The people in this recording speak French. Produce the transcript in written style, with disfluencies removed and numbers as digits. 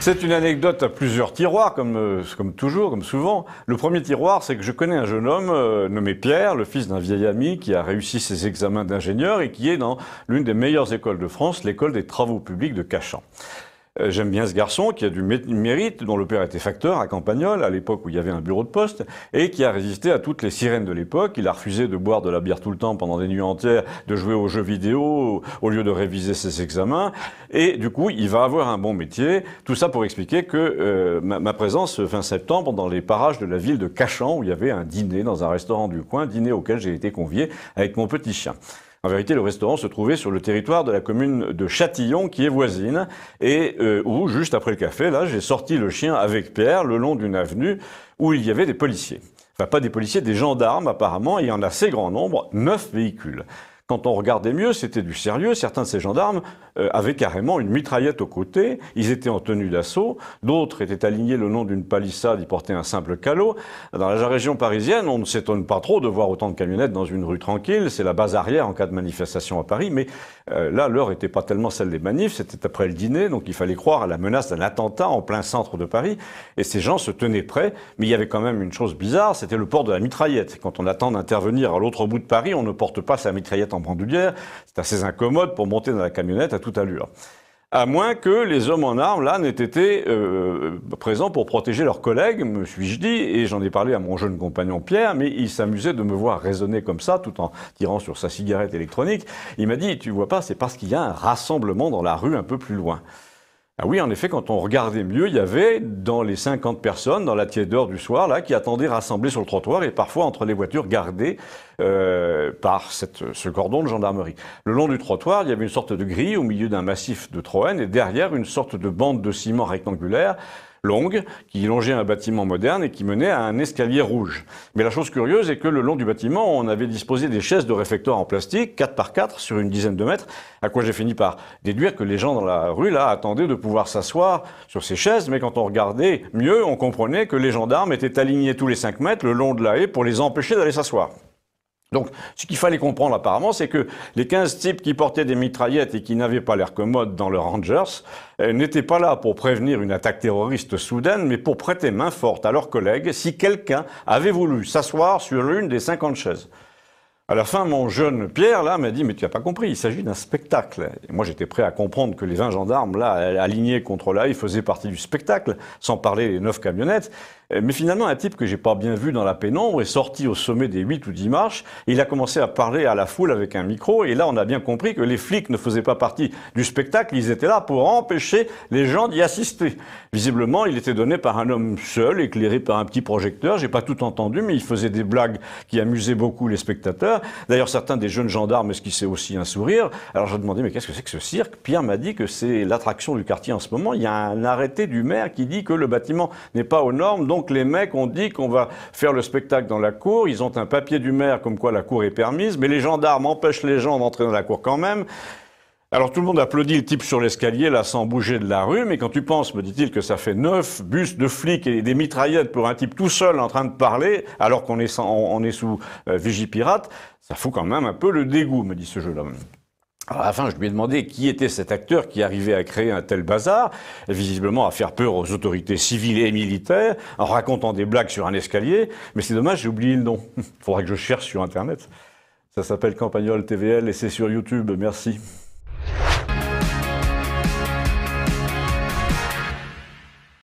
C'est une anecdote à plusieurs tiroirs, comme toujours, comme souvent. Le premier tiroir, c'est que je connais un jeune homme nommé Pierre, le fils d'un vieil ami qui a réussi ses examens d'ingénieur et qui est dans l'une des meilleures écoles de France, l'école des travaux publics de Cachan. J'aime bien ce garçon qui a du mérite, dont le père était facteur à Campagnol, à l'époque où il y avait un bureau de poste, et qui a résisté à toutes les sirènes de l'époque. Il a refusé de boire de la bière tout le temps pendant des nuits entières, de jouer aux jeux vidéo au lieu de réviser ses examens. Et du coup, il va avoir un bon métier. Tout ça pour expliquer que ma présence fin septembre dans les parages de la ville de Cachan, où il y avait un dîner dans un restaurant du coin, dîner auquel j'ai été convié avec mon petit chien. En vérité, le restaurant se trouvait sur le territoire de la commune de Châtillon, qui est voisine, et où, juste après le café, là, j'ai sorti le chien avec Pierre le long d'une avenue où il y avait des policiers. Enfin, pas des policiers, des gendarmes, apparemment, et en assez grand nombre, 9 véhicules. Quand on regardait mieux, c'était du sérieux. Certains de ces gendarmes avaient carrément une mitraillette au côté. Ils étaient en tenue d'assaut. D'autres étaient alignés le long d'une palissade. Ils portaient un simple calot. Dans la région parisienne, on ne s'étonne pas trop de voir autant de camionnettes dans une rue tranquille. C'est la base arrière en cas de manifestation à Paris. Mais là, l'heure n'était pas tellement celle des manifs. C'était après le dîner. Donc il fallait croire à la menace d'un attentat en plein centre de Paris. Et ces gens se tenaient prêts. Mais il y avait quand même une chose bizarre. C'était le port de la mitraillette. Quand on attend d'intervenir à l'autre bout de Paris, on ne porte pas sa mitraillette en bandoulière. C'est assez incommode pour monter dans la camionnette à toute allure. À moins que les hommes en armes, là, n'aient été présents pour protéger leurs collègues, me suis-je dit, et j'en ai parlé à mon jeune compagnon Pierre, mais il s'amusait de me voir raisonner comme ça, tout en tirant sur sa cigarette électronique. Il m'a dit, tu vois pas, c'est parce qu'il y a un rassemblement dans la rue un peu plus loin. Ah oui, en effet, quand on regardait mieux, il y avait dans les 50 personnes, dans la tiédeur du soir, là, qui attendaient rassemblées sur le trottoir et parfois entre les voitures gardées par ce cordon de gendarmerie. Le long du trottoir, il y avait une sorte de grille au milieu d'un massif de Troène et derrière une sorte de bande de ciment rectangulaire longue, qui longeait un bâtiment moderne et qui menait à un escalier rouge. Mais la chose curieuse est que le long du bâtiment, on avait disposé des chaises de réfectoire en plastique, 4 par 4, sur une dizaine de mètres, à quoi j'ai fini par déduire que les gens dans la rue, là, attendaient de pouvoir s'asseoir sur ces chaises, mais quand on regardait mieux, on comprenait que les gendarmes étaient alignés tous les 5 mètres le long de la haie pour les empêcher d'aller s'asseoir. Donc, ce qu'il fallait comprendre apparemment, c'est que les 15 types qui portaient des mitraillettes et qui n'avaient pas l'air commodes dans leurs Rangers n'étaient pas là pour prévenir une attaque terroriste soudaine, mais pour prêter main forte à leurs collègues si quelqu'un avait voulu s'asseoir sur l'une des 50 chaises. À la fin, mon jeune Pierre, là, m'a dit « Mais tu n'as pas compris, il s'agit d'un spectacle. » Et moi, j'étais prêt à comprendre que les 20 gendarmes, là, alignés contre là, ils faisaient partie du spectacle, sans parler des 9 camionnettes. Mais finalement, un type que j'ai pas bien vu dans la pénombre est sorti au sommet des 8 ou 10 marches. Et il a commencé à parler à la foule avec un micro. Et là, on a bien compris que les flics ne faisaient pas partie du spectacle. Ils étaient là pour empêcher les gens d'y assister. Visiblement, il était donné par un homme seul, éclairé par un petit projecteur. J'ai pas tout entendu, mais il faisait des blagues qui amusaient beaucoup les spectateurs. D'ailleurs, certains des jeunes gendarmes esquissaient aussi un sourire. Alors, je demandais, mais qu'est-ce que c'est que ce cirque? Pierre m'a dit que c'est l'attraction du quartier en ce moment. Il y a un arrêté du maire qui dit que le bâtiment n'est pas aux normes. Donc, les mecs ont dit qu'on va faire le spectacle dans la cour. Ils ont un papier du maire comme quoi la cour est permise. Mais les gendarmes empêchent les gens d'entrer dans la cour quand même. Alors tout le monde applaudit le type sur l'escalier, là, sans bouger de la rue, mais quand tu penses, me dit-il, que ça fait 9 bus de flics et des mitraillettes pour un type tout seul en train de parler, alors qu'on est, sous Vigipirate, ça fout quand même un peu le dégoût, me dit ce jeune homme. Alors à la fin, je lui ai demandé qui était cet acteur qui arrivait à créer un tel bazar, et visiblement à faire peur aux autorités civiles et militaires, en racontant des blagues sur un escalier, mais c'est dommage, j'ai oublié le nom. Il faudra que je cherche sur Internet. Ça s'appelle Campagnol TVL et c'est sur YouTube, merci.